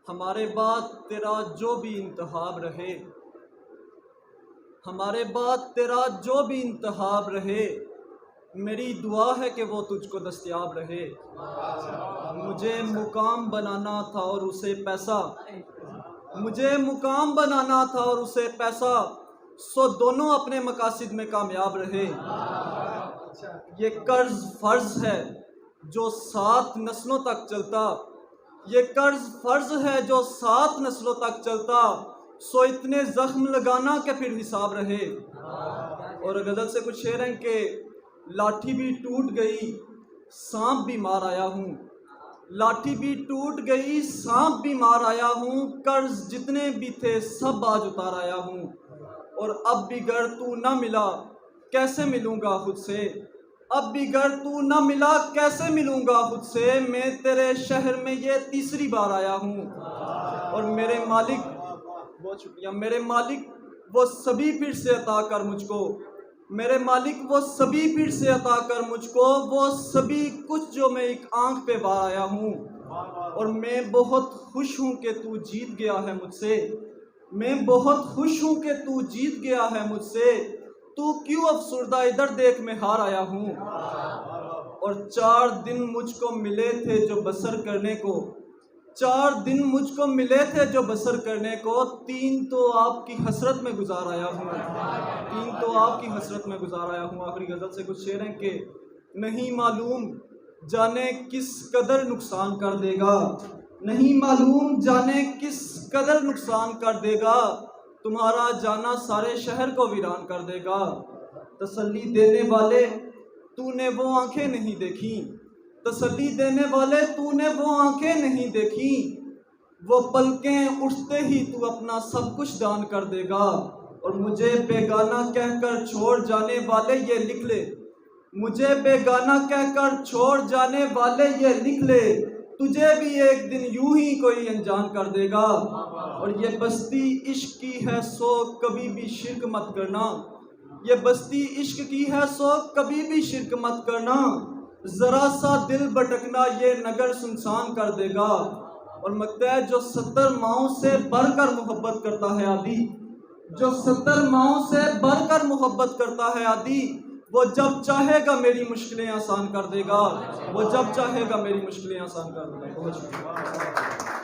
ہمارے بعد تیرا جو بھی انتخاب رہے، ہمارے بعد تیرا جو بھی انتخاب رہے، میری دعا ہے کہ وہ تجھ کو دستیاب رہے۔ مجھے مقام بنانا تھا اور اسے پیسہ، مجھے مقام بنانا تھا اور اسے پیسہ، سو دونوں اپنے مقاصد میں کامیاب رہے۔ یہ قرض فرض ہے جو 7 نسلوں تک چلتا، یہ قرض فرض ہے جو 7 نسلوں تک چلتا، سو اتنے زخم لگانا کہ پھر حساب رہے۔ اور غزل سے کچھ شعر ہیں کہ لاٹھی بھی ٹوٹ گئی سانپ بھی مار آیا ہوں، لاٹھی بھی ٹوٹ گئی سانپ بھی مار آیا ہوں، قرض جتنے بھی تھے سب آج اتار آیا ہوں، اور اب بھی گر تو نہ ملا کیسے ملوں گا خود سے، اب بھی گر تو نہ ملا کیسے ملوں گا خود سے، میں تیرے شہر میں یہ تیسری بار آیا ہوں، اور میرے مالک، بہت شکریہ، میرے مالک وہ سبھی پھر سے عطا کر مجھ کو، میرے مالک وہ سبھی پھر سے عطا کر مجھ کو، وہ سبھی کچھ جو میں ایک آنکھ پہ بار آیا ہوں، اور میں بہت خوش ہوں کہ تو جیت گیا ہے مجھ سے، میں بہت خوش ہوں کہ تو جیت گیا ہے مجھ سے، تو کیوں افسردہ ادھر دیکھ میں ہار آیا ہوں، اور 4 دن مجھ کو ملے تھے جو بسر کرنے کو، 4 دن مجھ کو ملے تھے جو بسر کرنے کو، 3 تو آپ کی حسرت میں گزار آیا ہوں، 3 تو آپ کی حسرت میں گزار آیا ہوں۔ آخری غزل سے کچھ شعر ہیں کہ نہیں معلوم جانے کس قدر نقصان کر دے گا، نہیں معلوم جانے کس قدر نقصان کر دے گا، تمہارا جانا سارے شہر کو ویران کر دے گا، تسلی دینے والے تو نے وہ آنکھیں نہیں دیکھی، تسلی دینے والے تو نے وہ آنکھیں نہیں دیکھی، وہ پلکیں اٹھتے ہی تو اپنا سب کچھ دان کر دے گا، اور مجھے بیگانہ کہہ کر چھوڑ جانے والے یہ لکھ لے، مجھے بیگانہ کہہ کر چھوڑ جانے والے یہ لکھ لے، تجھے بھی ایک دن یوں ہی کوئی انجان کر دے گا، اور یہ بستی عشق کی ہے سو کبھی بھی شرک مت کرنا، یہ بستی عشق کی ہے سو کبھی بھی شرک مت کرنا، ذرا سا دل بھٹکنا یہ نگر سنسان کر دے گا، اور مگتا ہے جو 70 ماؤں سے بڑھ کر محبت کرتا ہے عادی، جو 70 ماؤں سے بڑھ کر محبت کرتا ہے عادی، وہ جب چاہے گا میری مشکلیں آسان کر دے گا، وہ جب چاہے گا میری مشکلیں آسان کر دے گا۔ بہت شکریہ۔